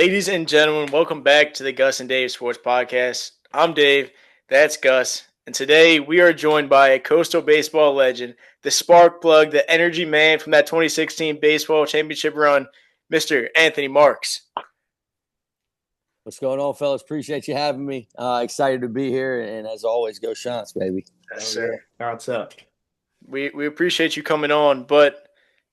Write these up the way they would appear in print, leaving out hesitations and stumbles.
Ladies and gentlemen, welcome back to the Gus and Dave Sports Podcast. I'm Dave, that's Gus, and today we are joined by a Coastal baseball legend, the spark plug, the energy man from that 2016 baseball championship run, Mr. Anthony Marks. What's going on, fellas? Appreciate you having me. Excited to be here, and as always, go Shants, baby. Yes, sir. What's up? We appreciate you coming on, but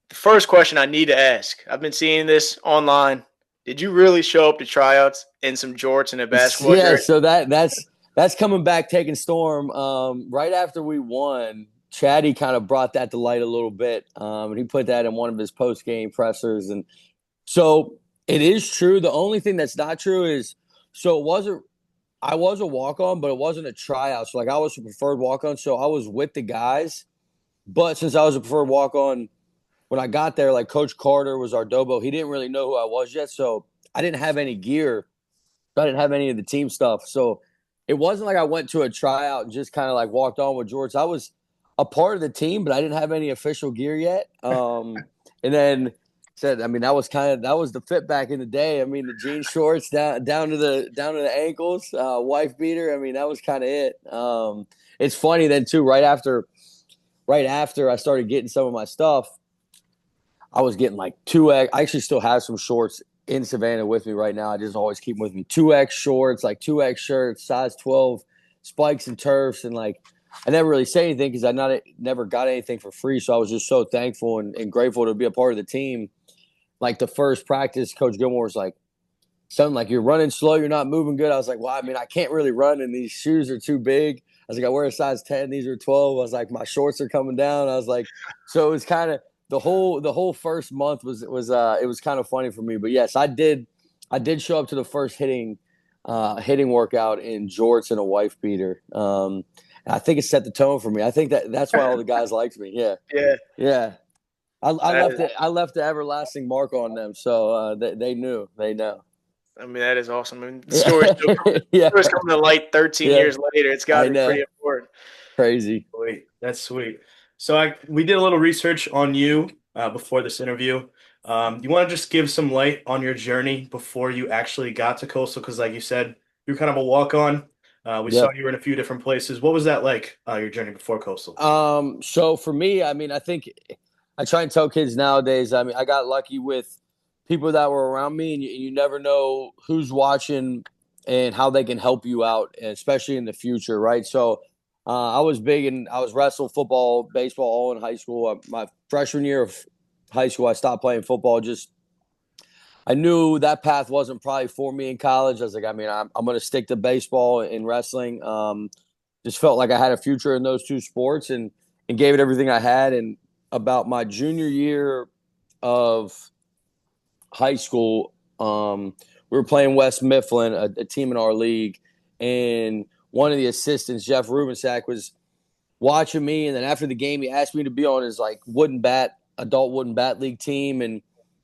the first question I need to ask, I've been seeing this online. Did you really show up to tryouts in some jorts and a basketball Yeah, shirt? so that's coming back, taking storm. Right after we won, Chatty kind of brought that to light a little bit, and he put that in one of his post game pressers. And so it is true. The only thing that's not true is so it wasn't. I was a walk on, but it wasn't a tryout. So like I was a preferred walk on, so I was with the guys. But since I was a preferred walk on, when I got there, like Coach Carter was our Dobo. He didn't really know who I was yet, so I didn't have any gear. I didn't have any of the team stuff. So it wasn't like I went to a tryout and just kind of like walked on with George. I was a part of the team, but I didn't have any official gear yet. And then said, I mean, that was the fit back in the day. I mean, the jean shorts down to the ankles, wife beater. I mean, that was kind of it. It's funny then too. Right after I started getting some of my stuff, I was getting like 2X. I actually still have some shorts in Savannah with me right now. I just always keep them with me. 2X shorts, like 2X shirts, size 12 spikes and turfs. And like, I never really say anything because never got anything for free. So I was just so thankful and grateful to be a part of the team. Like the first practice, Coach Gilmore was like, something like, you're running slow, you're not moving good. I was like, well, I mean, I can't really run and these shoes are too big. I was like, I wear a size 10, these are 12. I was like, my shorts are coming down. I was like, so it was kind of, the whole first month was kind of funny for me. But yes, I did show up to the first hitting workout in jorts and a wife beater. And I think it set the tone for me. I think that's why all the guys liked me. Yeah. Yeah. I left the everlasting mark on them, so they knew. They know. I mean, that is awesome. I mean, the story's coming to light 13 years later. It's got to be pretty important. Crazy. Sweet. That's sweet. So we did a little research on you before this interview. You want to just give some light on your journey before you actually got to Coastal? Because like you said, you're kind of a walk-on. We saw you were in a few different places. What was that like, your journey before Coastal? So for me, I mean, I think I try and tell kids nowadays, I mean, I got lucky with people that were around me, and you never know who's watching and how they can help you out, especially in the future, right? So I was wrestle, football, baseball, all in high school. My freshman year of high school, I stopped playing football. I knew that path wasn't probably for me in college. I was like, I mean, I'm going to stick to baseball and wrestling. Just felt like I had a future in those two sports and gave it everything I had. And about my junior year of high school, we were playing West Mifflin, a team in our league, and one of the assistants, Jeff Rubensack, was watching me, and then after the game, he asked me to be on his like adult wooden bat league team, and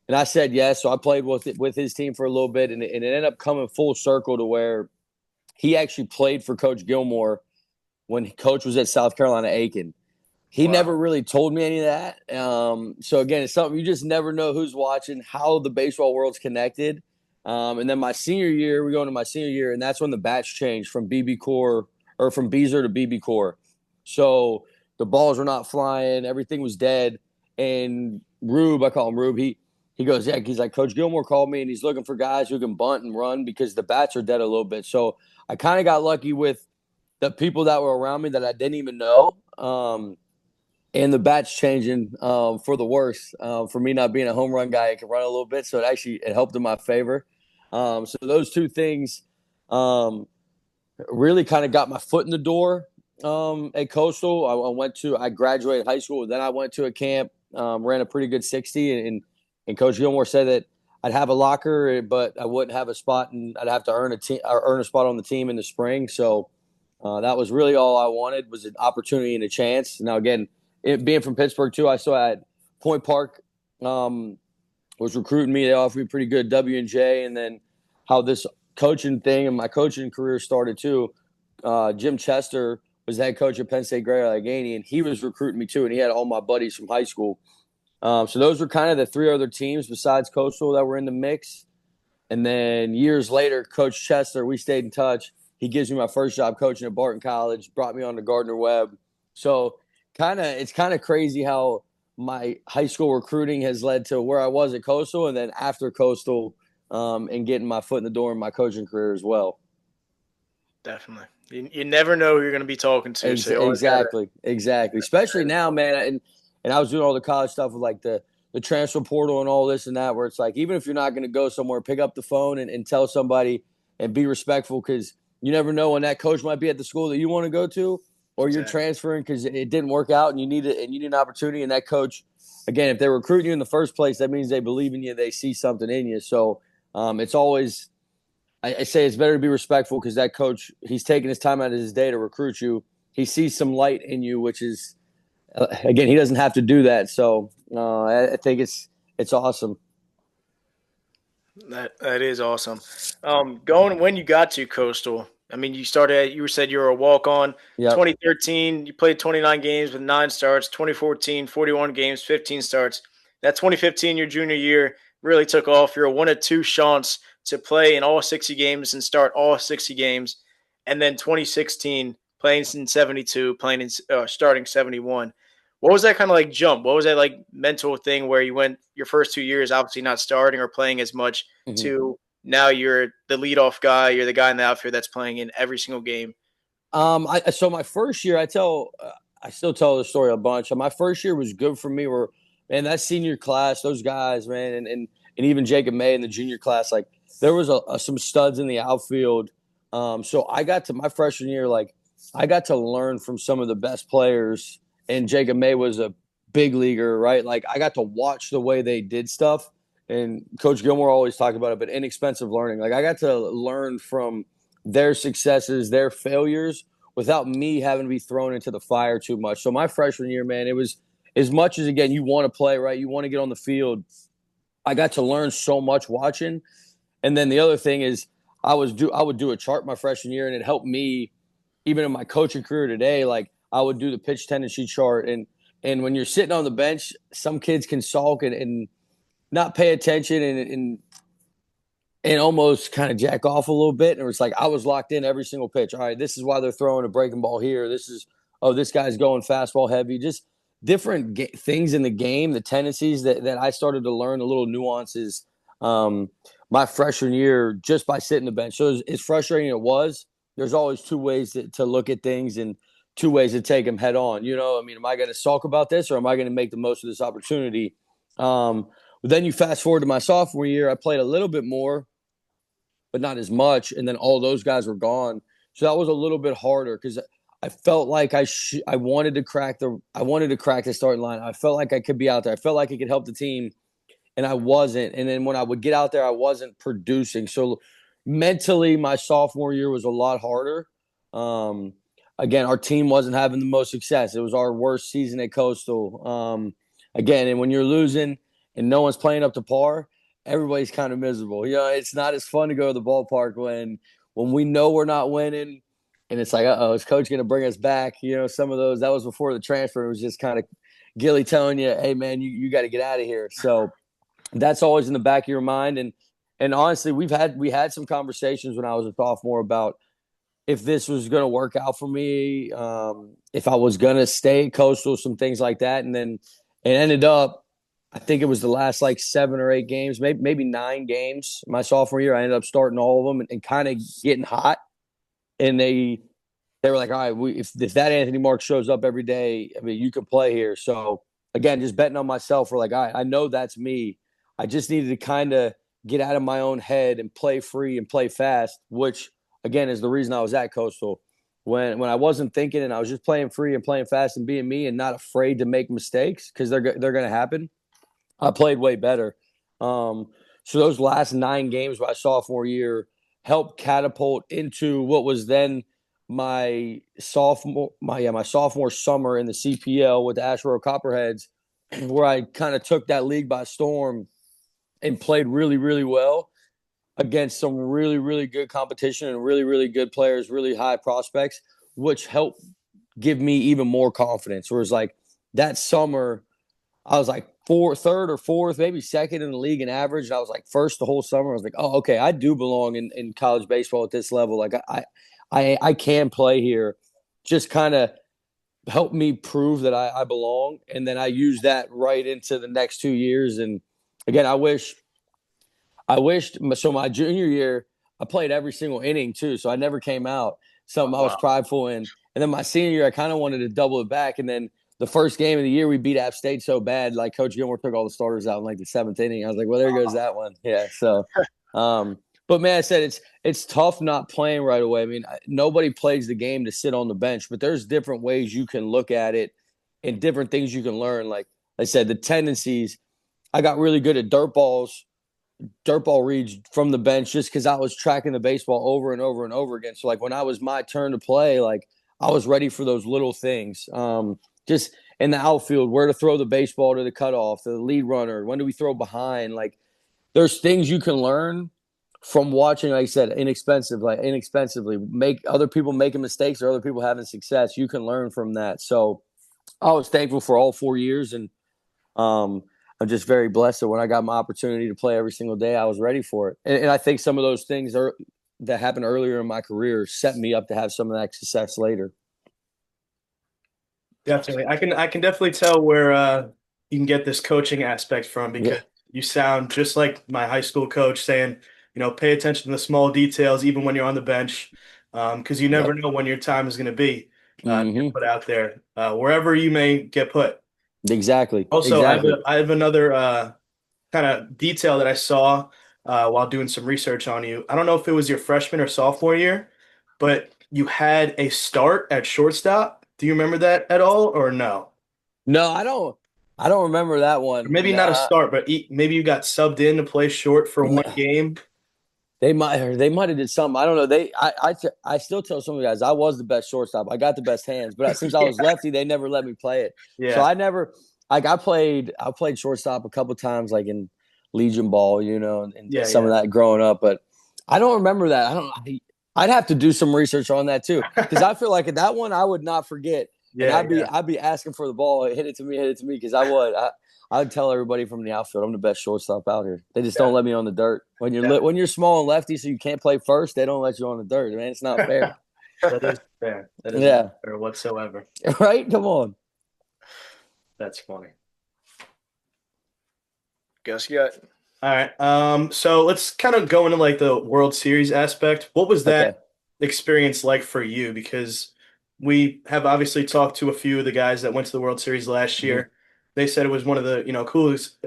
I said yes. So I played with his team for a little bit, and it ended up coming full circle to where he actually played for Coach Gilmore when Coach was at South Carolina Aiken. He never really told me any of that. So again, it's something you just never know who's watching, how the baseball world's connected. And then we go into my senior year, and that's when the bats changed from BB Core or from Beezer to BB Core. So the balls were not flying, everything was dead. And Rube, I call him Rube, he goes, yeah, he's like, Coach Gilmore called me and he's looking for guys who can bunt and run because the bats are dead a little bit. So I kind of got lucky with the people that were around me that I didn't even know. And the bats changing for the worse. For me not being a home run guy, I can run a little bit, so it helped in my favor. So those two things really kind of got my foot in the door at Coastal. I graduated high school, then I went to a camp, ran a pretty good 60, and Coach Gilmore said that I'd have a locker, but I wouldn't have a spot, and I'd have to earn a spot on the team in the spring. So that was really all I wanted, was an opportunity and a chance. Now again, being from Pittsburgh too, I saw at Point Park was recruiting me. They offered me pretty good W&J, and then how this coaching thing and my coaching career started too. Jim Chester was the head coach at Penn State Greater Allegheny, and he was recruiting me too, and he had all my buddies from high school. So those were kind of the three other teams besides Coastal that were in the mix. And then years later, Coach Chester, we stayed in touch. He gives me my first job coaching at Barton College, brought me on to Gardner Webb. So it's kind of crazy how my high school recruiting has led to where I was at Coastal, and then after Coastal, and getting my foot in the door in my coaching career as well. Definitely. You never know who you're going to be talking to. So Exactly. Especially now, man. And I was doing all the college stuff with like the transfer portal and all this and that, where it's like, even if you're not going to go somewhere, pick up the phone and tell somebody and be respectful, because you never know when that coach might be at the school that you want to go to, or you're transferring because it didn't work out and you need it and you need an opportunity. And that coach, again, if they're recruiting you in the first place, that means they believe in you. They see something in you. So it's always, I say it's better to be respectful, because that coach, he's taking his time out of his day to recruit you. He sees some light in you, which is, again, he doesn't have to do that. So I think it's awesome. That is awesome. Going when you got to Coastal, I mean, you said you were a walk-on. Yep. 2013, you played 29 games with 9 starts. 2014, 41 games, 15 starts. That 2015, your junior year, really took off. You're a 1 of 2 chance to play in all 60 games and start all 60 games. And then 2016, playing in 72, starting 71. What was that kind of like jump? What was that like mental thing where you went your first 2 years obviously not starting or playing as much to now you're the leadoff guy, you're the guy in the outfield that's playing in every single game? So my first year, I still tell the story a bunch. My first year was good for me. Man, that senior class, those guys, man, and even Jacob May in the junior class, like there was some studs in the outfield. So I got to my freshman year, like I got to learn from some of the best players. And Jacob May was a big leaguer, right? Like I got to watch the way they did stuff. And Coach Gilmore always talked about it, but inexpensive learning. Like I got to learn from their successes, their failures, without me having to be thrown into the fire too much. So my freshman year, man, it was, as much as, again, you want to play, right? You want to get on the field. I got to learn so much watching. And then the other thing is I would do a chart my freshman year, and it helped me even in my coaching career today. Like I would do the pitch tendency chart, and when you're sitting on the bench, some kids can sulk and not pay attention and almost kind of jack off a little bit. And it was like I was locked in every single pitch. All right, this is why they're throwing a breaking ball here. This guy's going fastball heavy. Just different things in the game, the tendencies that I started to learn, the little nuances my freshman year just by sitting the bench. So as frustrating it was, there's always two ways to look at things and two ways to take them head on. You know, I mean, am I going to sulk about this or am I going to make the most of this opportunity? But then you fast forward to my sophomore year, I played a little bit more, but not as much. And then all those guys were gone. So that was a little bit harder because I felt like I wanted to crack the starting line. I felt like I could be out there. I felt like I could help the team, and I wasn't. And then when I would get out there, I wasn't producing. So mentally, my sophomore year was a lot harder. Again, our team wasn't having the most success. It was our worst season at Coastal. Again, and when you're losing and no one's playing up to par, everybody's kind of miserable. You know, it's not as fun to go to the ballpark when we know we're not winning. And it's like, is coach going to bring us back? You know, some of those, that was before the transfer. It was just kind of Gilly telling you, hey, man, you got to get out of here. So that's always in the back of your mind. And honestly, we had some conversations when I was a sophomore about if this was going to work out for me, if I was going to stay Coastal, some things like that. And then it ended up, I think it was the last like 7 or 8 games, maybe 9 games my sophomore year. I ended up starting all of them and kind of getting hot. And they were like, all right, if that Anthony Mark shows up every day, I mean, you can play here. So, again, just betting on myself, we're like, all right, I know that's me. I just needed to kind of get out of my own head and play free and play fast, which, again, is the reason I was at Coastal. When I wasn't thinking and I was just playing free and playing fast and being me and not afraid to make mistakes because they're going to happen, I played way better. So those last 9 games my sophomore year helped catapult into what was then my sophomore summer in the CPL with the Asheboro Copperheads, where I kind of took that league by storm and played really, really well against some really, really good competition and really, really good players, really high prospects, which helped give me even more confidence. Whereas like that summer, I was like, third or fourth, maybe second in the league in average. And I was like first the whole summer. I was like, oh, okay, I do belong in college baseball at this level. Like I can play here. Just kind of helped me prove that I belong. And then I used that right into the next 2 years. And again, I wished so my junior year, I played every single inning too. So I never came out. Something I was prideful in. And then my senior year, I kind of wanted to double it back. And then the first game of the year, we beat App State so bad, like Coach Gilmore took all the starters out in like the seventh inning. I was like, well, there goes that one. Yeah. So, but man, I said it's tough not playing right away. I mean, nobody plays the game to sit on the bench, but there's different ways you can look at it and different things you can learn. Like I said, the tendencies. I got really good at dirt ball reads from the bench just because I was tracking the baseball over and over and over again. So like when I was my turn to play, like I was ready for those little things. Just in the outfield, where to throw the baseball to the cutoff, to the lead runner, when do we throw behind? Like there's things you can learn from watching, like I said, inexpensively make other people making mistakes or other people having success. You can learn from that. So I was thankful for all 4 years, and I'm just very blessed that when I got my opportunity to play every single day, I was ready for it. And I think some of those things that happened earlier in my career set me up to have some of that success later. Definitely. I can definitely tell where you can get this coaching aspect from, because you sound just like my high school coach saying, pay attention to the small details, even when you're on the bench, because you never know when your time is going to be put out there, wherever you may get put. Exactly. Also, I have another kind of detail that I saw while doing some research on you. I don't know if it was your freshman or sophomore year, but you had a start at shortstop. Do you remember that at all, or no? No, I don't remember that one. Or maybe not a start, but maybe you got subbed in to play short for one game. They might have did something. I don't know. I still tell some of the guys I was the best shortstop. I got the best hands, but since I was lefty, they never let me play it. Yeah. So I never I played shortstop a couple times, like in Legion ball, and some of that growing up. But I don't remember that. I'd have to do some research on that too, because I feel like at that one I would not forget. Yeah, and I'd be asking for the ball, hit it to me, because I would tell everybody from the outfield I'm the best shortstop out here. They just don't let me on the dirt. When you're small and lefty, so you can't play first, they don't let you on the dirt. Man, it's not fair. That is fair. That is not fair whatsoever. Right? Come on. That's funny. Guess you got. All right. So let's kind of go into like the World Series aspect. What was that experience like for you? Because we have obviously talked to a few of the guys that went to the World Series last year. Mm-hmm. They said it was one of the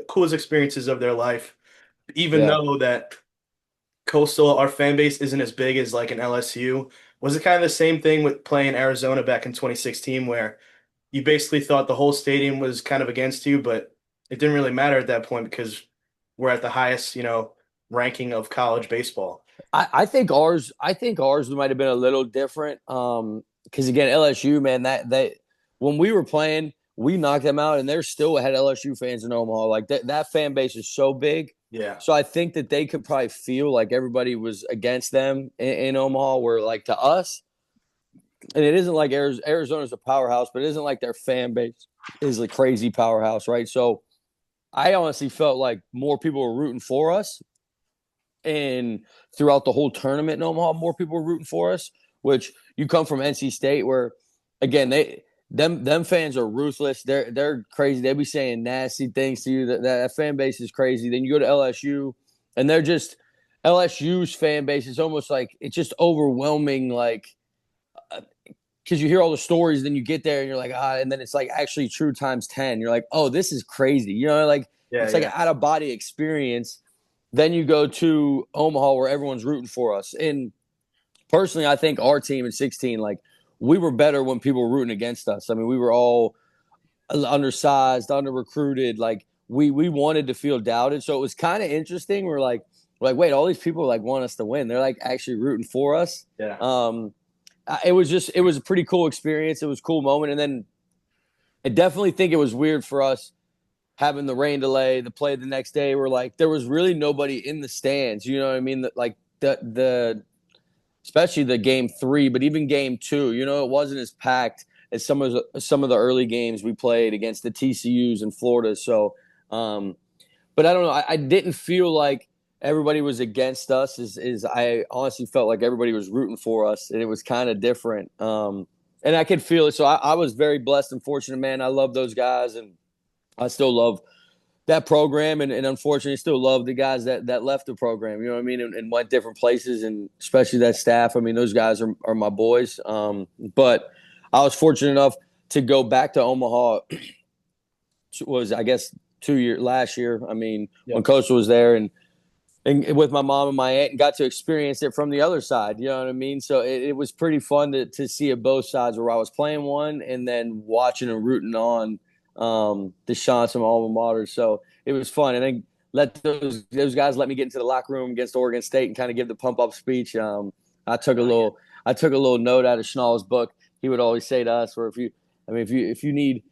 coolest experiences of their life, even though that Coastal, our fan base, isn't as big as like an LSU. Was it kind of the same thing with playing Arizona back in 2016, where you basically thought the whole stadium was kind of against you, but it didn't really matter at that point because we're at the highest, ranking of college baseball? I think ours might have been a little different. Because again, LSU, man, that when we were playing, we knocked them out, and they're still had LSU fans in Omaha. Like that fan base is so big. Yeah. So I think that they could probably feel like everybody was against them in Omaha, where like to us, and it isn't like Arizona's a powerhouse, but it isn't like their fan base is a crazy powerhouse, right? So I honestly felt like more people were rooting for us, and throughout the whole tournament in Omaha, more people were rooting for us. Which you come from NC State, where again them fans are ruthless. They're crazy. They be saying nasty things to you. That fan base is crazy. Then you go to LSU, and they're just LSU's fan base is almost like it's just overwhelming. Like because you hear all the stories, then you get there and you're like and then it's like actually true times 10. You're like, oh, this is crazy. It's like an out of body experience. Then you go to Omaha where everyone's rooting for us. And personally, I think our team in 16, like we were better when people were rooting against us. I mean, we were all undersized, under-recruited. Like we wanted to feel doubted. So it was kind of interesting. We're like, wait, all these people like want us to win. They're like actually rooting for us. Yeah. It was a pretty cool experience. It was a cool moment. And then I definitely think it was weird for us having the rain delay, the play the next day. We're like, there was really nobody in the stands. You know what I mean? Like the especially the game 3, but even game 2, it wasn't as packed as some of the early games we played against the TCUs in Florida. So But I don't know. I didn't feel like everybody was against us. Is I honestly felt like everybody was rooting for us, and it was kind of different. And I could feel it. So I was very blessed and fortunate, man. I love those guys, and I still love that program, and unfortunately still love the guys that left the program, you know what I mean, and went different places, and especially that staff. I mean, those guys are my boys. But I was fortunate enough to go back to Omaha, was I guess last year. I mean, when Coach was there, and with my mom and my aunt, and got to experience it from the other side. You know what I mean? So it was pretty fun to see it both sides, where I was playing one and then watching and rooting on the shots from alma mater. So it was fun. And then let those guys let me get into the locker room against Oregon State and kind of give the pump up speech. I took a little note out of Schnall's book. He would always say to us, where if you need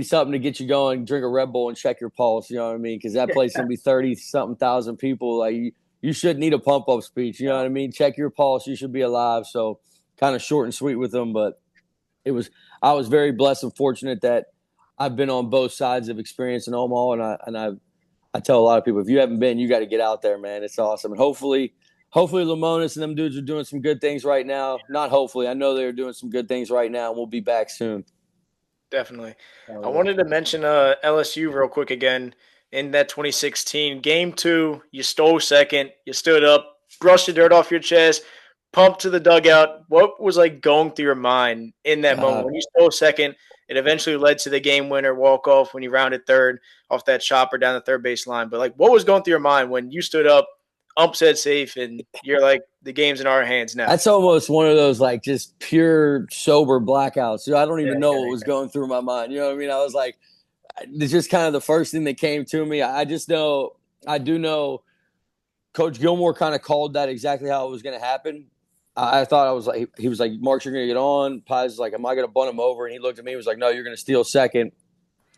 something to get you going, drink a Red Bull and check your pulse. You know what I mean? Because that place can be 30-something thousand people. Like you shouldn't need a pump up speech. You know what I mean? Check your pulse. You should be alive. So kind of short and sweet with them, but I was very blessed and fortunate that I've been on both sides of experience in Omaha, and I tell a lot of people, if you haven't been, you got to get out there, man. It's awesome, and hopefully Lemonis and them dudes are doing some good things right now. Not hopefully, I know they're doing some good things right now, and we'll be back soon. Definitely. I wanted to mention LSU real quick again. In that 2016 game 2, you stole second, you stood up, brushed the dirt off your chest, pumped to the dugout. What was like going through your mind in that moment when you stole second? It eventually led to the game winner walk off when you rounded third off that chopper down the third base line. But like, what was going through your mind when you stood up, ump said safe, and you're like, the game's in our hands now? That's almost one of those like just pure sober blackouts. I don't even know what was going through my mind. You know what I mean? I was like, it's just kind of the first thing that came to me. I do know Coach Gilmore kind of called that exactly how it was going to happen. I thought he was like, Mark, you're going to get on. Pies was like, am I going to bunt him over? And he looked at me and was like, no, you're going to steal second.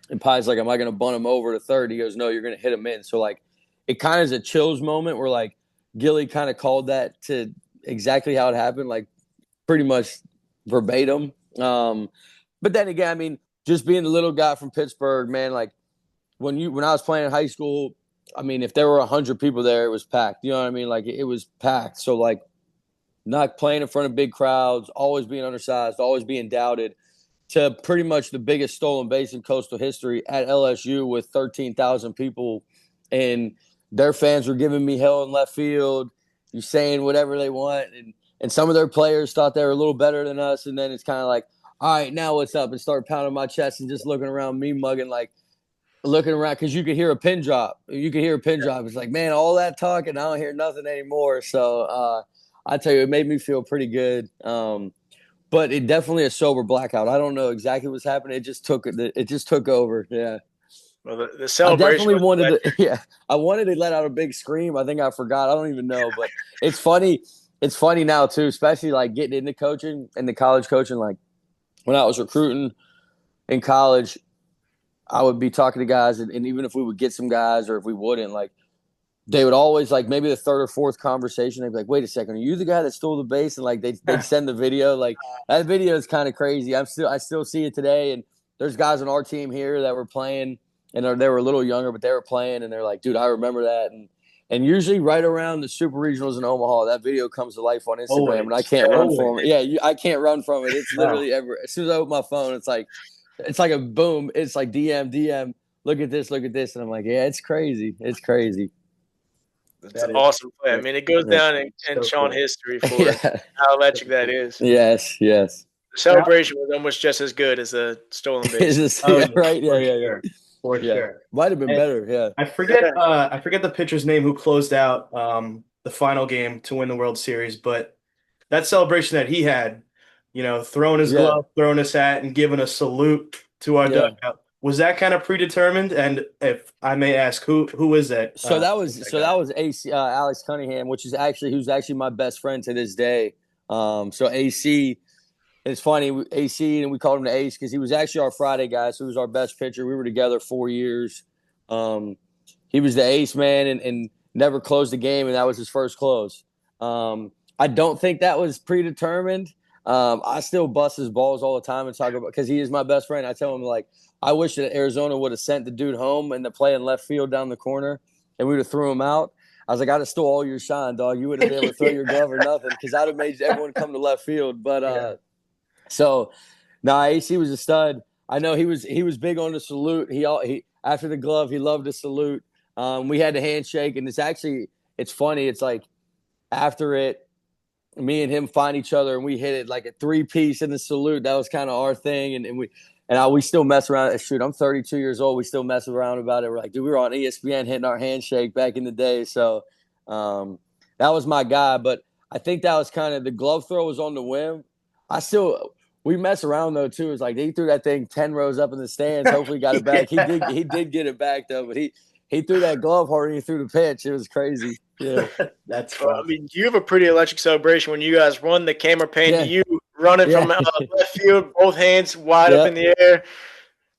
And Pies like, am I going to bunt him over to third? He goes, no, you're going to hit him in. So like, it kind of is a chills moment where like Gilly kind of called that to exactly how it happened, like pretty much verbatim. But then again, I mean, just being the little guy from Pittsburgh, man, like when I was playing in high school, I mean, if there were 100 people there, it was packed. You know what I mean? Like it was packed. So like, not playing in front of big crowds, always being undersized, always being doubted, to pretty much the biggest stolen base in Coastal history at LSU with 13,000 people, and their fans were giving me hell in left field. You're saying whatever they want, and some of their players thought they were a little better than us, and then it's kind of like, all right, now what's up? And start pounding my chest and just looking around, me mugging, like looking around, because you could hear a pin drop. It's like, man, all that talking, I don't hear nothing anymore. So I tell you, it made me feel pretty good. But it definitely a sober blackout. I don't know exactly what's happening. It just took over. Yeah. Well, the celebration. I wanted to let out a big scream. I think I forgot. I don't even know. But it's funny. It's funny now too, especially like getting into coaching and the college coaching. Like when I was recruiting in college, I would be talking to guys, and even if we would get some guys or if we wouldn't, like, they would always, like, maybe the third or fourth conversation, they'd be like, wait a second, are you the guy that stole the base? And like they'd send the video. Like that video is kind of crazy. I still see it today. And there's guys on our team here that were playing, and they were a little younger, but they were playing, and they're like, dude, I remember that. And usually right around the Super Regionals in Omaha, that video comes to life on Instagram, and I can't run from it. Yeah, I can't run from it. It's literally as soon as I open my phone, it's like a boom. It's like DM, look at this. And I'm like, yeah, it's crazy. It's crazy. It's an awesome play. I mean, it goes down in Sean history for how electric that is. Yes. The celebration was almost just as good as a stolen base. Right? Yeah. For sure. Might have been better, yeah. I forget the pitcher's name who closed out the final game to win the World Series, but that celebration that he had, throwing his glove, throwing his hat, and giving a salute to our dugout. Was that kind of predetermined? And if I may ask, who is that? So that was AC Alex Cunningham, who's actually my best friend to this day. So AC, it's funny, AC, and we called him the Ace because he was actually our Friday guy. So he was our best pitcher. We were together 4 years. He was the ace, man, and never closed the game, and that was his first close. I don't think that was predetermined. I still bust his balls all the time and talk about because he is my best friend. I tell him like I wish that Arizona would have sent the dude home and to play in left field down the corner, and we would have threw him out. I was like, I'd have stole all your shine, dog. You wouldn't be able to throw your glove or nothing because I'd have made everyone come to left field. But so, nah, AC was a stud. I know he was big on the salute. He after the glove, he loved to salute. We had the handshake, and it's funny. It's like after it, me and him find each other, and we hit it like a 3-piece in the salute. That was kind of our thing, and we still mess around. Shoot, I'm 32 years old. We still mess around about it. We're like, dude, we were on ESPN hitting our handshake back in the day. So that was my guy. But I think that was kind of the glove throw was on the whim. We mess around though too. It's like he threw that thing 10 rows up in the stands. Hopefully he got it back. Yeah. He did get it back though, but he threw that glove harder than he threw the pitch. It was crazy. Yeah. That's fun. I mean, you have a pretty electric celebration when you guys run. The camera pan to you running from left field, both hands wide up in the air.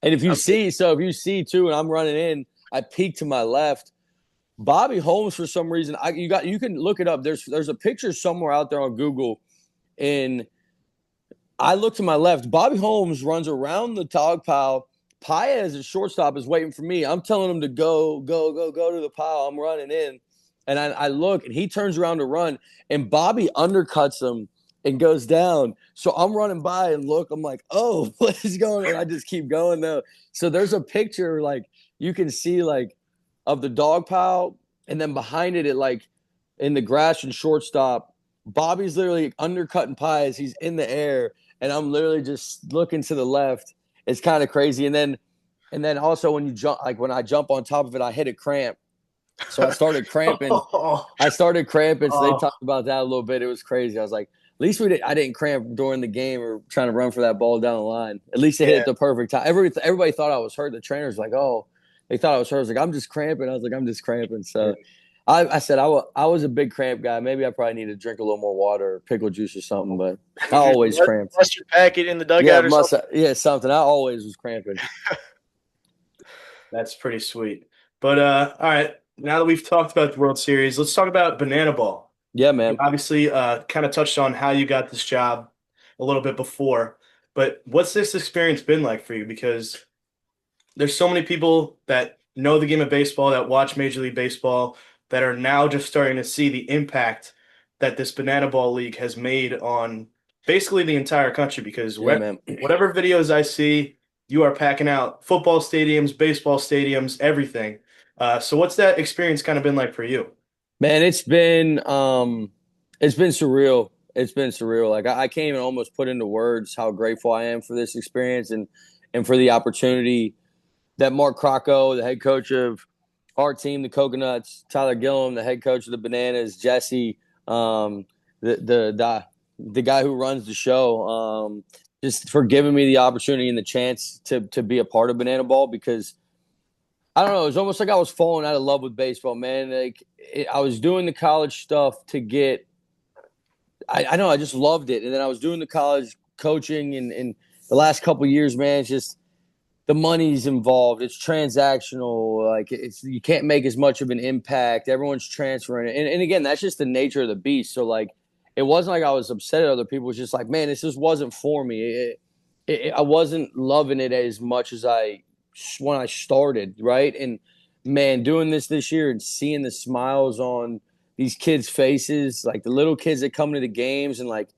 And if you see too, and I'm running in, I peek to my left. Bobby Holmes, for some reason, you can look it up. There's a picture somewhere out there on Google, and I look to my left. Bobby Holmes runs around the dog pile. Paez at shortstop is waiting for me. I'm telling him to go to the pile. I'm running in. And I look, and he turns around to run, and Bobby undercuts him and goes down. So I'm running by and look. I'm like, oh, what is going on? I just keep going, though. So there's a picture, like, you can see, like, of the dog pile, and then behind it, like, in the grass and shortstop, Bobby's literally undercutting Paez. He's in the air, and I'm literally just looking to the left. It's kind of crazy. And then also when you jump, like, when I jump on top of it, I hit a cramp. So I started cramping. So they talked about that a little bit. It was crazy. I was like, at least I didn't cramp during the game or trying to run for that ball down the line. At least they hit it at the perfect time. Everybody thought I was hurt. The trainer's like, oh, they thought I was hurt. I was like, I'm just cramping. I was like, I'm just cramping. So I said I was a big cramp guy. Maybe I probably need to drink a little more water or pickle juice or something, but I always cramped. Mustard packet in the dugout or something? Something. I always was cramping. That's pretty sweet. But all right. Now that we've talked about the World Series, let's talk about Banana Ball. Yeah, man. You obviously, kind of touched on how you got this job a little bit before, but what's this experience been like for you? Because there's so many people that know the game of baseball, that watch Major League Baseball, that are now just starting to see the impact that this Banana Ball League has made on basically the entire country. Because whatever videos I see, you are packing out football stadiums, baseball stadiums, everything. So what's that experience kind of been like for you? Man, it's been surreal. It's been surreal. Like I can't even almost put into words how grateful I am for this experience and for the opportunity that Mark Crocco, the head coach of our team, the Coconuts, Tyler Gillum, the head coach of the Bananas, Jesse, the guy who runs the show, just for giving me the opportunity and the chance to be a part of Banana Ball, because I don't know, it was almost like I was falling out of love with baseball, man. Like I was doing the college stuff to get I know I just loved it. And then I was doing the college coaching and the last couple of years, man, it's just the money's involved. It's transactional. Like you can't make as much of an impact. Everyone's transferring it. And again, that's just the nature of the beast. So like, it wasn't like I was upset at other people. It was just like, man, this just wasn't for me. I wasn't loving it as much as when I started, right? And man, doing this year and seeing the smiles on these kids' faces, like the little kids that come to the games, and like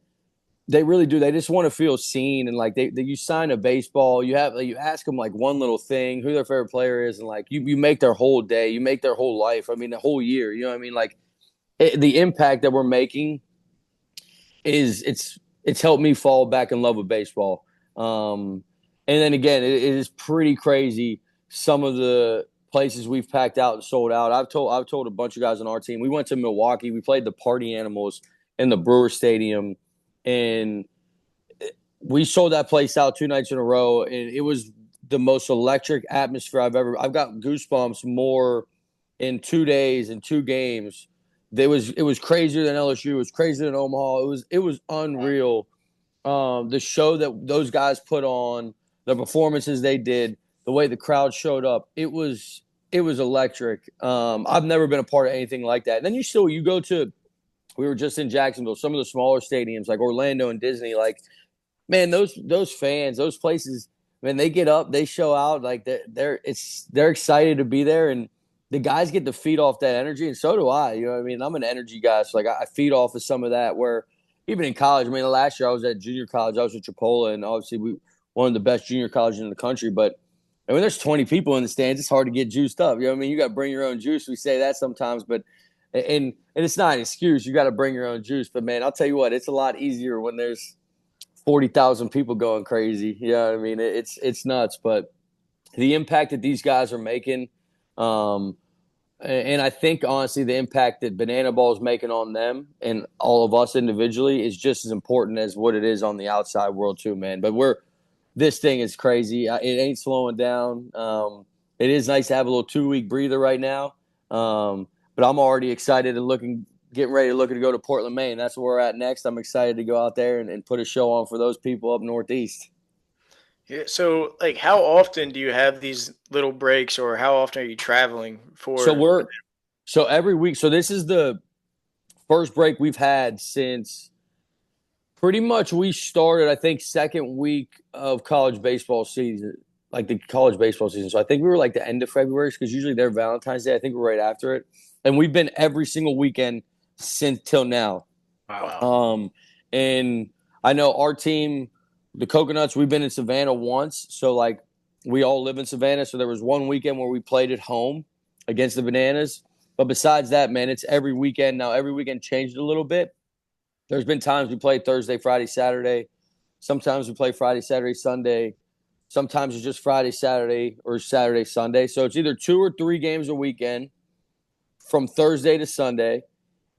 they really do. They just want to feel seen, and like you sign a baseball, you ask them like one little thing, who their favorite player is, and like you make their whole day, you make their whole life. I mean, the whole year. You know what I mean? Like the impact that we're making it's helped me fall back in love with baseball. And then again, it is pretty crazy. Some of the places we've packed out and sold out. I've told a bunch of guys on our team. We went to Milwaukee. We played the Party Animals in the Brewer Stadium, and we sold that place out 2 nights in a row. And it was the most electric atmosphere I've got goosebumps more in 2 days and 2 games. It was crazier than LSU. It was crazier than Omaha. It was unreal. The show that those guys put on, the performances they did, the way the crowd showed up, it was electric. I've never been a part of anything like that. And then you go to We were just in Jacksonville, some of the smaller stadiums like Orlando and Disney. Like, man, those fans, those places, man, they get up, they show out, like they're excited to be there, and the guys get to feed off that energy, and so do I. You know what I mean? I'm an energy guy, so like I feed off of some of that. Where even in college, I mean, last year I was at junior college, I was at Chipola, and obviously we one of the best junior colleges in the country. But I mean, there's 20 people in the stands. It's hard to get juiced up. You know what I mean? You got to bring your own juice. We say that sometimes, but and it's not an excuse. You got to bring your own juice. But man, I'll tell you what, it's a lot easier when there's 40,000 people going crazy. You know what I mean? It's nuts. But the impact that these guys are making, and I think honestly, the impact that Banana Ball is making on them and all of us individually is just as important as what it is on the outside world too, man. But this thing is crazy. It ain't slowing down. It is nice to have a little 2-week breather right now. But I'm already excited and getting ready to go to Portland, Maine. That's where we're at next. I'm excited to go out there and put a show on for those people up northeast. Yeah. So, like, how often do you have these little breaks, or how often are you traveling for? So every week. So this is the first break we've had since pretty much we started, I think, second week of college baseball season, like the college baseball season. So I think we were like the end of February because usually they're Valentine's Day. I think we're right after it. And we've been every single weekend since till now. Wow. And I know our team, the Coconuts, we've been in Savannah once. So like we all live in Savannah. So there was one weekend where we played at home against the Bananas. But besides that, man, it's every weekend. Now every weekend changed a little bit. There's been times we play Thursday, Friday, Saturday. Sometimes we play Friday, Saturday, Sunday. Sometimes it's just Friday, Saturday, or Saturday, Sunday. So it's either 2 or 3 games a weekend from Thursday to Sunday.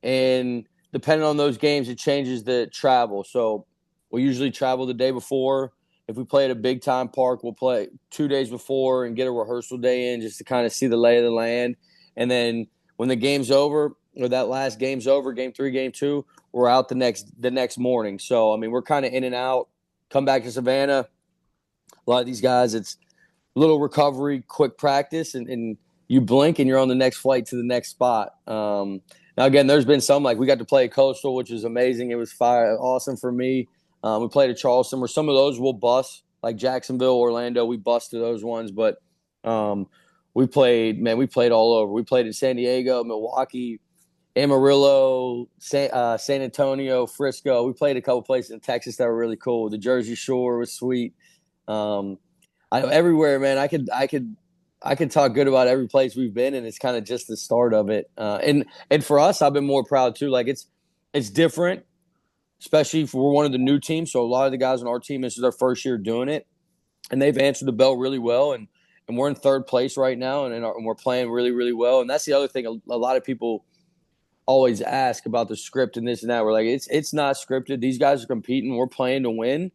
And depending on those games, it changes the travel. So we usually travel the day before. If we play at a big-time park, we'll play 2 days before and get a rehearsal day in just to kind of see the lay of the land. And then when the game's over, or that last game's over, game 3, game 2, we're out the next morning. So, I mean, we're kind of in and out. Come back to Savannah. A lot of these guys, it's a little recovery, quick practice, and you blink and you're on the next flight to the next spot. Now, again, there's been some, like we got to play Coastal, which is amazing. It was awesome for me. We played at Charleston, where some of those we'll bust, like Jacksonville, Orlando. We busted those ones, but we played all over. We played in San Diego, Milwaukee, Amarillo, San Antonio, Frisco. We played a couple places in Texas that were really cool. The Jersey Shore was sweet. I know everywhere, man. I could talk good about every place we've been, and it's kind of just the start of it. And for us, I've been more proud too. Like it's different, especially if we're one of the new teams. So a lot of the guys on our team, this is their first year doing it, and they've answered the bell really well. And we're in 3rd place right now, and we're playing really, really well. And that's the other thing. A lot of people always ask about the script and this and that. We're like, it's not scripted. These guys are competing. We're playing to win.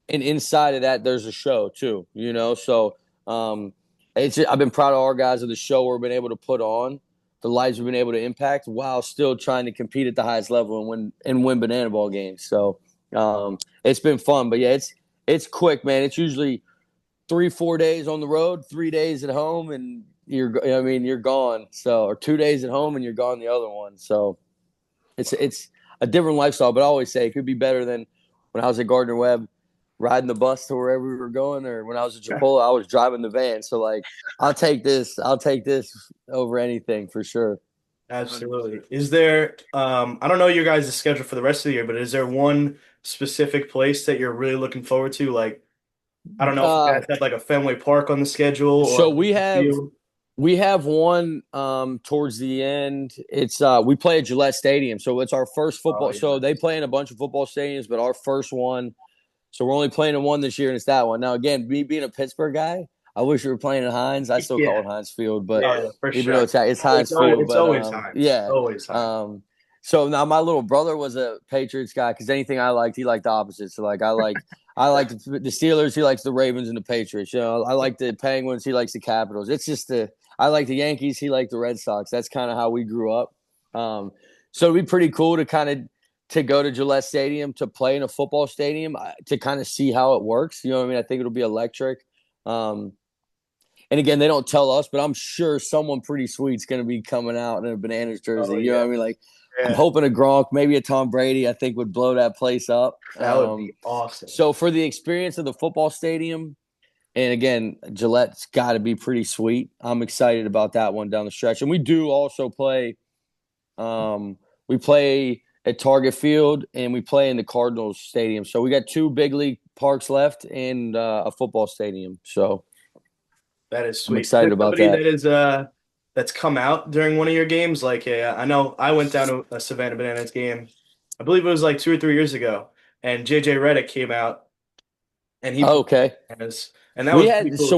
And inside of that, there's a show too, you know? So I've been proud of our guys of the show we've been able to put on, the lives we've been able to impact while still trying to compete at the highest level and win banana ball games. So it's been fun. But yeah, it's quick, man. It's usually 3-4 days on the road, 3 days at home, and you're gone. So, or 2 days at home and you're gone the other one. So it's a different lifestyle, but I always say it could be better than when I was at Gardner Webb riding the bus to wherever we were going, or when I was at Chipola, I was driving the van. So like, I'll take this over anything for sure. Absolutely. Is there, I don't know your guys' schedule for the rest of the year, but is there one specific place that you're really looking forward to? Like, I don't know if you guys have like a Fenway Park on the schedule. So we have one towards the end. It's we play at Gillette Stadium, so it's our first football. Yeah. So they play in a bunch of football stadiums, but our first one. So we're only playing in one this year, and it's that one. Now, again, me being a Pittsburgh guy, I wish we were playing at Heinz. I still call it Heinz Field, but even though it's Heinz Field, it's always Heinz. Yeah, always Heinz. So now my little brother was a Patriots guy because anything I liked, he liked the opposite. So like I like the Steelers, he likes the Ravens and the Patriots. You know, I like the Penguins, he likes the Capitals. It's just I like the Yankees, he liked the Red Sox. That's kind of how we grew up. So it'd be pretty cool to to go to Gillette Stadium to play in a football stadium to kind of see how it works. You know what I mean? I think it'll be electric. And again, they don't tell us, but I'm sure someone pretty sweet's going to be coming out in a Bananas jersey. Oh, You know yeah. what I mean? Like, I'm Yeah. hoping a Gronk, maybe a Tom Brady, I think would blow that place up. That would be awesome. So for the experience of the football stadium, and again, Gillette's got to be pretty sweet. I'm excited about that one down the stretch. And we do also play we play at Target Field and we play in the Cardinals stadium. So we got 2 big league parks left and a football stadium. So that is sweet. I'm excited about Somebody that. That's come out during one of your games. Like, I know I went down to a Savannah Bananas game. I believe it was like 2 or 3 years ago, and JJ Redick came out, and he Okay. Bananas, and that was pretty cool. So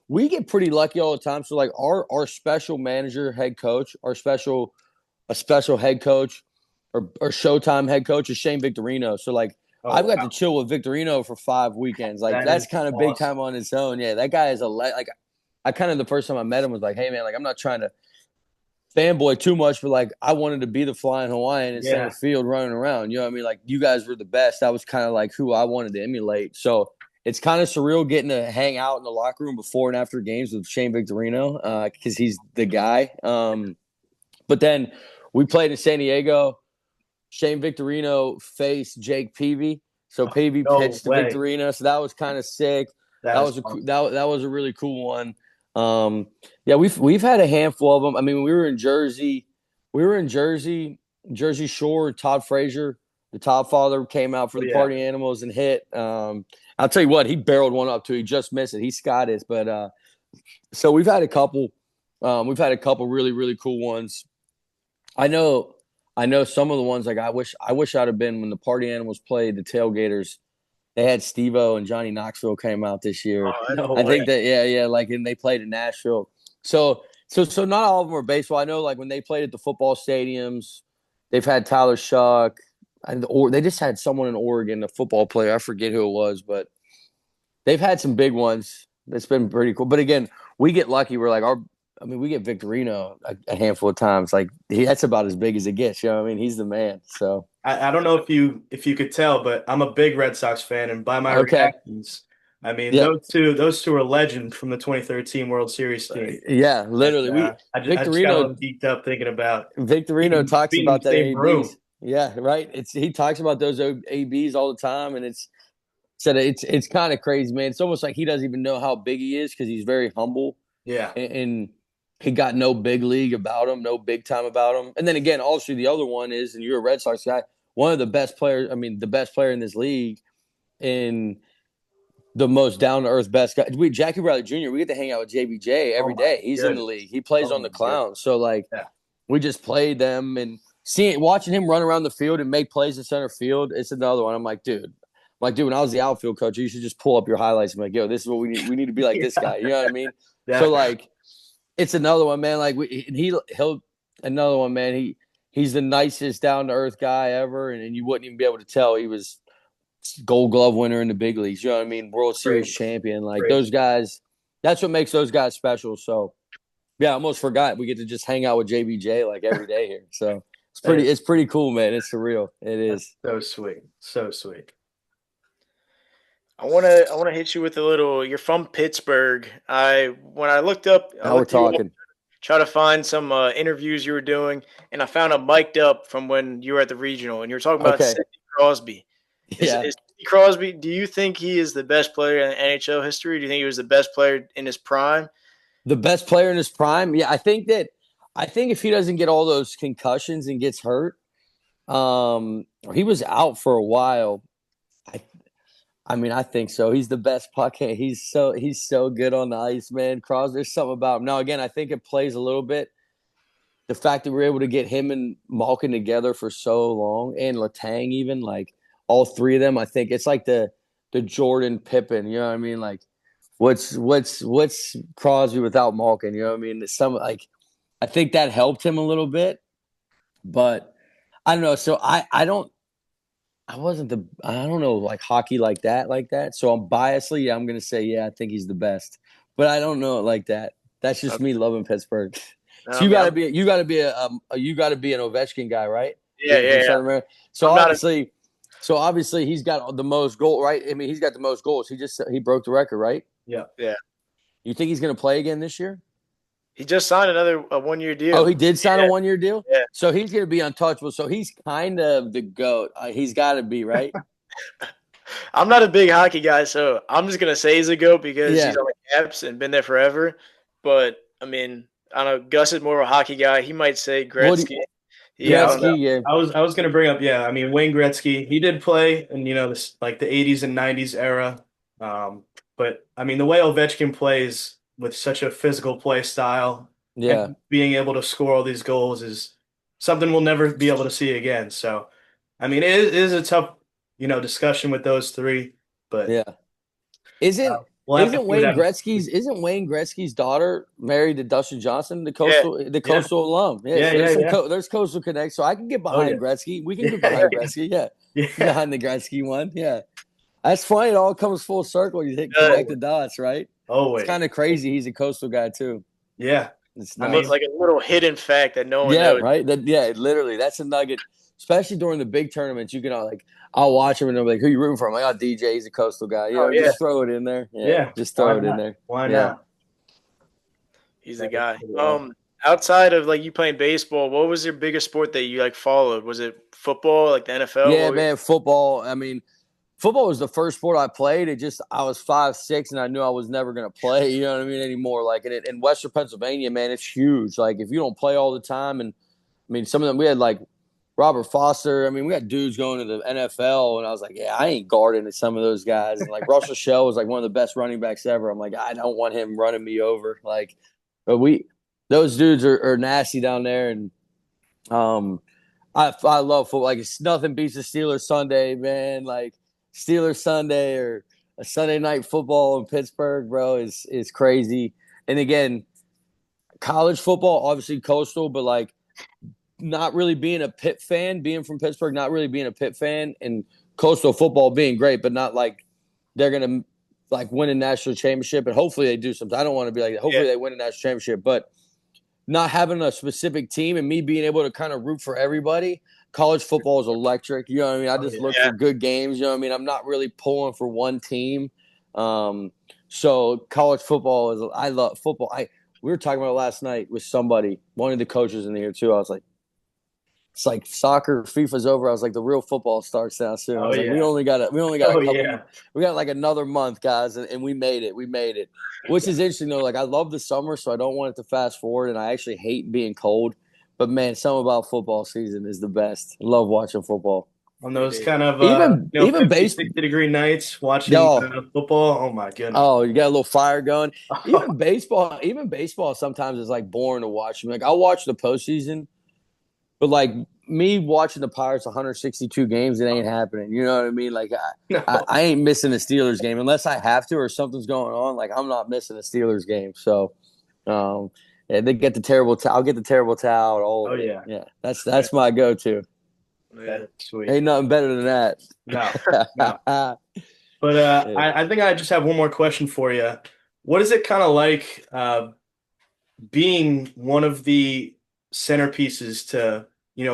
we get pretty lucky all the time. So like our special manager, head coach, a special head coach or Showtime head coach is Shane Victorino. So like I've got to chill with Victorino for 5 weekends. Like that's kind of big time on his own. Yeah, that guy is like I kind of the first time I met him was like, hey man, like I'm not trying to fanboy too much, but like I wanted to be the flying Hawaiian in center field running around. You know what I mean? Like you guys were the best. That was kind of like who I wanted to emulate. So it's kind of surreal getting to hang out in the locker room before and after games with Shane Victorino because he's the guy. But then we played in San Diego. Shane Victorino faced Jake Peavy. So Peavy pitched to Victorino. So that was kind of sick. That was a really cool one. Yeah, we've had a handful of them. I mean, we were in Jersey. Jersey Shore. Todd Frazier, the Todd father, came out for the Party Animals and hit. I'll tell you what, he barreled one up too. He just missed it. He's Scottish, but so we've had a couple. We've had a couple really, really cool ones. I know some of the ones like I wish I'd have been when the Party Animals played the Tailgaters. They had Steve-O and Johnny Knoxville came out this year. I think that like and they played in Nashville. So not all of them are baseball. I know like when they played at the football stadiums, they've had Tyler Shuck, or they just had someone in Oregon, a football player. I forget who it was, but they've had some big ones. It's been pretty cool. But again, we get lucky. We're like we get Victorino a handful of times. Like that's about as big as it gets. You know what I mean? He's the man. So I don't know if you could tell, but I'm a big Red Sox fan, and by my reactions, I mean those two are legends from the 2013 World Series team. Yeah, literally. I just got geeked up thinking about Victorino talks about that ABs. Room. Yeah, right. He talks about those ABs all the time, and it's kind of crazy, man. It's almost like he doesn't even know how big he is because he's very humble. Yeah, and he got no big league about him, no big time about him. And then again, also the other one is, and you're a Red Sox guy, one of the best players. I mean, the best player in this league, and the most down to earth best guy. Jackie Bradley Jr. We get to hang out with JBJ every day. He's in the league. He plays on the Clowns. So like, we just played them and watching him run around the field and make plays in center field. It's another one. I'm like, dude, when I was the outfield coach, you should just pull up your highlights and be like, yo, this is what we need. We need to be like this guy. You know what I mean? Yeah. So like, it's another one, man. Like he'll another one, man. He's the nicest down to earth guy ever, and you wouldn't even be able to tell he was Gold Glove winner in the big leagues. You know what I mean? World Series champion. Like those guys. That's what makes those guys special. So yeah, I almost forgot we get to just hang out with JBJ like every day here. So it's pretty cool, man. It's surreal. It is so sweet, so sweet. I want to hit you with a little. You're from Pittsburgh. When I looked up, now we're talking. Try to find some interviews you were doing, and I found a mic'd up from when you were at the regional, and you were talking about Sidney Crosby. Is Sidney Crosby? Do you think he is the best player in NHL history? Do you think he was the best player in his prime? The best player in his prime? Yeah, I think if he doesn't get all those concussions and gets hurt, he was out for a while. I mean, I think so. He's the best puck. He's so good on the ice, man. Crosby, there's something about him. Now, again, I think it plays a little bit. The fact that we're able to get him and Malkin together for so long, and Letang even, like all three of them, I think it's like the Jordan Pippen. You know what I mean? Like, what's Crosby without Malkin? You know what I mean? I think that helped him a little bit, but I don't know. So I don't know, like hockey like that. So I'm biasedly, I'm going to say, I think he's the best, but I don't know it like that. That's just me loving Pittsburgh. So you got to be an Ovechkin guy, right? Yeah. So obviously he's got the most goal, right? I mean, he's got the most goals. He broke the record, right? Yeah. You think he's going to play again this year? He just signed another 1-year deal. Oh, he did sign a 1-year deal? Yeah. So he's going to be untouchable. So he's kind of the GOAT. He's got to be, right? I'm not a big hockey guy, so I'm just gonna say he's a GOAT because he's on the Caps and been there forever. But I mean, I don't know. Gus is more of a hockey guy. He might say Gretzky. Gretzky, yeah. I was gonna bring up, I mean, Wayne Gretzky, he did play in, this like the 80s and 90s era. But I mean, the way Ovechkin plays with such a physical play style, and being able to score all these goals is something we'll never be able to see again. So, I mean, it is a tough, discussion with those three. But isn't Wayne Gretzky's daughter married to Dustin Johnson, the coastal alum? There's coastal connect, so I can get behind Gretzky. We can get behind Gretzky, behind the Gretzky one, That's funny. It all comes full circle. You connect the dots, right? Always. It's kind of crazy. He's a coastal guy too. Yeah, it's like a little hidden fact that no one knows. Right. Literally, that's a nugget. Especially during the big tournaments, you can I'll watch him and they'll be like, "Who you rooting for?" I'm like, "Oh, DJ, he's a coastal guy." Just throw it in there. Just throw it in there. Why not? He's the guy. Outside of like you playing baseball, what was your biggest sport that you followed? Was it football, like the NFL? Yeah, man, football. I mean, football was the first sport I played. I was 5'6", and I knew I was never going to play. You know what I mean? Anymore. Like in Western Pennsylvania, man, it's huge. Like if you don't play all the time, and I mean, some of them we had like Robert Foster. I mean, we got dudes going to the NFL, and I was like, I ain't guarding at some of those guys. And like Russell Shell was like one of the best running backs ever. I'm like, I don't want him running me over. Like, but those dudes are nasty down there, and I love football. Like it's nothing beats a Steelers Sunday, man. Like Steelers Sunday or a Sunday night football in Pittsburgh, bro, is crazy. And again, college football, obviously coastal, but like not really being a Pitt fan, being from Pittsburgh, not really being a Pitt fan, and coastal football being great, but not like they're gonna like win a national championship. And hopefully they do something. I don't want to be like, hopefully they win a national championship, but not having a specific team and me being able to kind of root for everybody. College football is electric. You know what I mean? I just look for good games. You know what I mean? I'm not really pulling for one team. So college football I love football. We were talking about it last night with somebody, one of the coaches in here too. I was like, it's like soccer, FIFA's over. I was like, the real football starts now soon. I was like, we only got a couple. We got like another month, guys, and we made it. We made it, which is interesting though. Like I love the summer, so I don't want it to fast forward, and I actually hate being cold. But man, something about football season is the best. I love watching football. On those kind of even 60-degree nights watching football. Oh my goodness. Oh, you got a little fire going. Even baseball sometimes is like boring to watch. Like I'll watch the postseason, but like me watching the Pirates 162 games, it ain't happening. You know what I mean? Like I ain't missing a Steelers game unless I have to or something's going on. Like I'm not missing a Steelers game. So they get the terrible towel. I'll get the terrible towel. Yeah. That's my go-to. That's sweet. Ain't nothing better than that. No. But I think I just have one more question for you. What is it kind of like being one of the centerpieces to,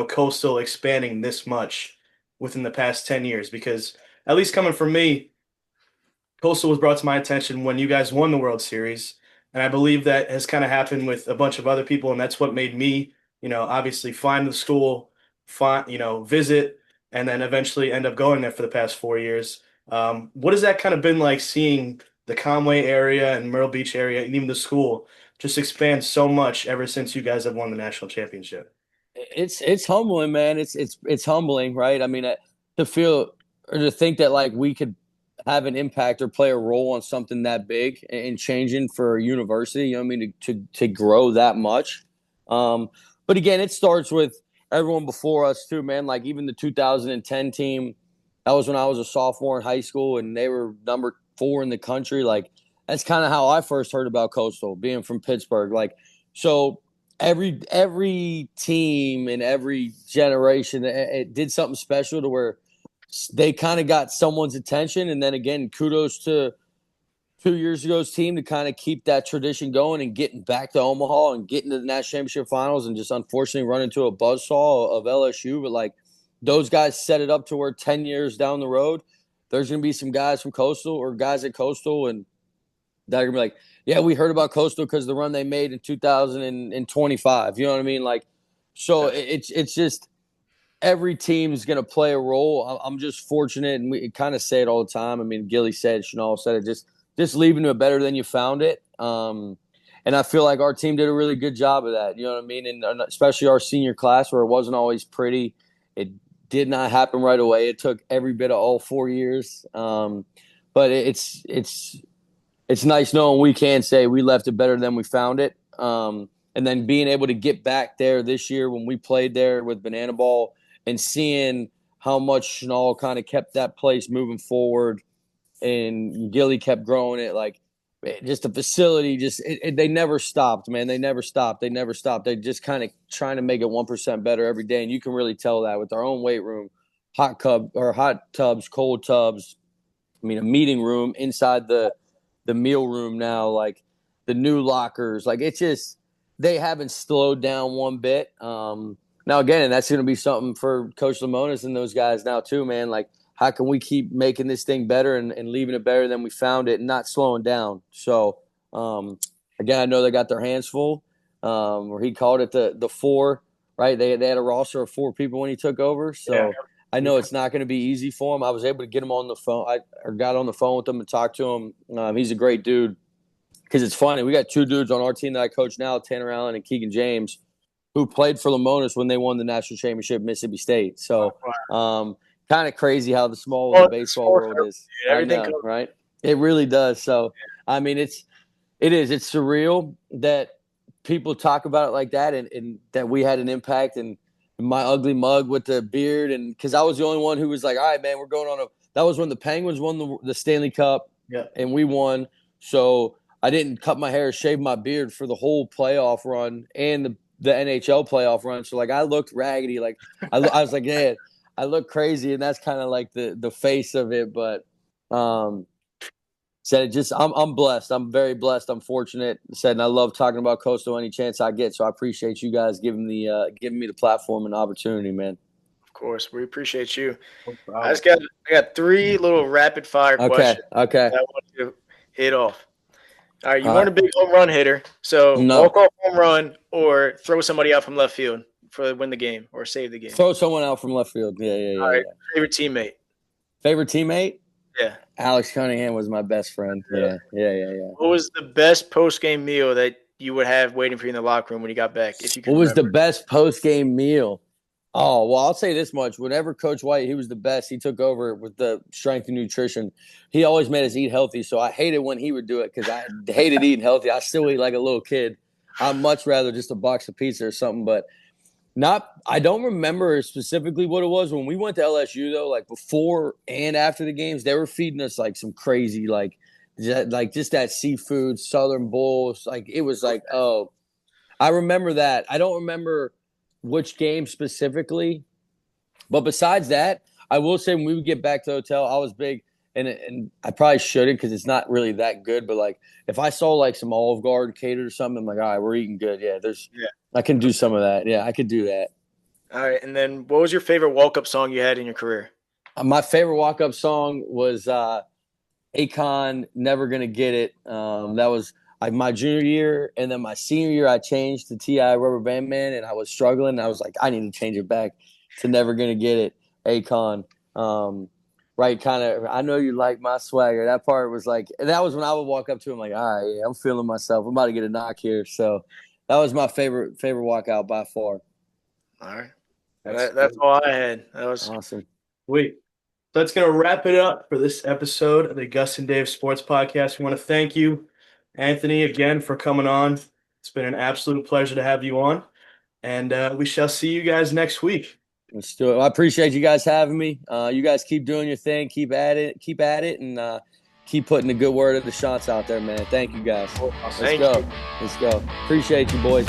Coastal expanding this much within the past 10 years? Because at least coming from me, Coastal was brought to my attention when you guys won the World Series. And I believe that has kind of happened with a bunch of other people. And that's what made me, obviously find the school, visit, and then eventually end up going there for the past 4 years. What has that kind of been like seeing the Conway area and Myrtle Beach area and even the school just expand so much ever since you guys have won the national championship? It's humbling, man. It's humbling, right? I mean, to feel or to think that like we could have an impact or play a role on something that big and changing for a university, you know what I mean, to grow that much. But again, it starts with everyone before us too, man. Like even the 2010 team, that was when I was a sophomore in high school and they were number 4 in the country. Like that's kind of how I first heard about Coastal, being from Pittsburgh. Like, so every team and every generation, it did something special to where they kind of got someone's attention. And then again, kudos to 2 years ago's team to kind of keep that tradition going and getting back to Omaha and getting to the national championship finals and just unfortunately run into a buzzsaw of LSU. But like those guys set it up to where 10 years down the road, there's going to be some guys from Coastal or guys at Coastal and that are gonna be like, yeah, we heard about Coastal because the run they made in 2025. You know what I mean? Like, so it's just every team's gonna play a role. I'm just fortunate, and we kind of say it all the time. I mean, Gilly said it, Chanel said it. Just leaving it better than you found it. And I feel like our team did a really good job of that. You know what I mean? And especially our senior class, where it wasn't always pretty. It did not happen right away. It took every bit of all 4 years. But it's nice knowing we can say we left it better than we found it. And then being able to get back there this year when we played there with Banana Ball and seeing how much Chanel kind of kept that place moving forward and Gilly kept growing it. Like, just the facility, they never stopped, man. They never stopped. They just kind of trying to make it 1% better every day. And you can really tell that with our own weight room, hot tubs, cold tubs. I mean, a meeting room inside the meal room now, like the new lockers. Like, it's just, they haven't slowed down one bit. Now, again, that's going to be something for Coach Lemonis and those guys now too, man. Like, how can we keep making this thing better and leaving it better than we found it and not slowing down? So, again, I know they got their hands full. Where he called it the four, right? They had a roster of 4 people when he took over. So yeah. I know it's not going to be easy for him. I was able to get him on the phone. I got on the phone with him and talked to him. He's a great dude. Because it's funny, we got 2 dudes on our team that I coach now, Tanner Allen and Keegan James, who played for Lemonis when they won the national championship at Mississippi State. So, kind of crazy how the small the baseball world is. Everything know, right? It really does. So, I mean, it's surreal that people talk about it like that, and that we had an impact. And my ugly mug with the beard, and because I was the only one who was like, all right, man, we're going on that was when the Penguins won the Stanley Cup, and we won. So I didn't cut my hair, shave my beard for the whole playoff run and the NHL playoff run. So, like, I looked raggedy. Like, I was like, yeah, I look crazy, and that's kind of like the face of it. But said it just, I'm blessed. I'm very blessed. I'm fortunate. Said, and I love talking about Coastal any chance I get. So I appreciate you guys giving me the platform and opportunity, man. Of course, we appreciate you. No I got 3 little rapid fire questions. Okay. That I want to hit off. All right, you weren't a big home run hitter, so walk off home run or throw somebody out from left field for win the game or save the game. Throw someone out from left field. Yeah. All right, favorite teammate? Favorite teammate? Yeah. Alex Cunningham was my best friend. Yeah. What was the best post-game meal that you would have waiting for you in the locker room when you got back? If you could What was the best post-game meal? Oh, well, I'll say this much. Whenever Coach White, he was the best. He took over with the strength and nutrition. He always made us eat healthy, so I hated when he would do it because I hated eating healthy. I still eat like a little kid. I'd much rather just a box of pizza or something, but I don't remember specifically what it was. When we went to LSU, though, like before and after the games, they were feeding us like some crazy, like just that seafood, Southern bowls. Like, it was like, oh, I remember that. I don't remember which game specifically, but besides that, I will say when we would get back to the hotel, I was big, and I probably shouldn't because it's not really that good, but like if I saw like some Olive Garden catered or something, I'm like, all right, we're eating good. Yeah, I can do some of that. Yeah, I could do that. All right, and then what was your favorite walk-up song you had in your career? My favorite walk-up song was Akon, Never Gonna Get It. That was like my junior year, and then my senior year, I changed to T.I. Rubber Band Man, and I was struggling. And I was like, I need to change it back to Never Gonna Get It, Akon. Right, kind of, I know you like my swagger. That part was like, and that was when I would walk up to him like, all right, yeah, I'm feeling myself. I'm about to get a knock here. So that was my favorite walkout by far. All right. That's all I had. That was awesome. Sweet. So that's going to wrap it up for this episode of the Gus and Dave Sports Podcast. We want to thank you, Anthony, again for coming on. It's been an absolute pleasure to have you on, and we shall see you guys next week. Let's do it. Well, I appreciate you guys having me. You guys keep doing your thing, keep at it, and keep putting the good word of the shots out there, man. Thank you guys. Let's go. Appreciate you, boys.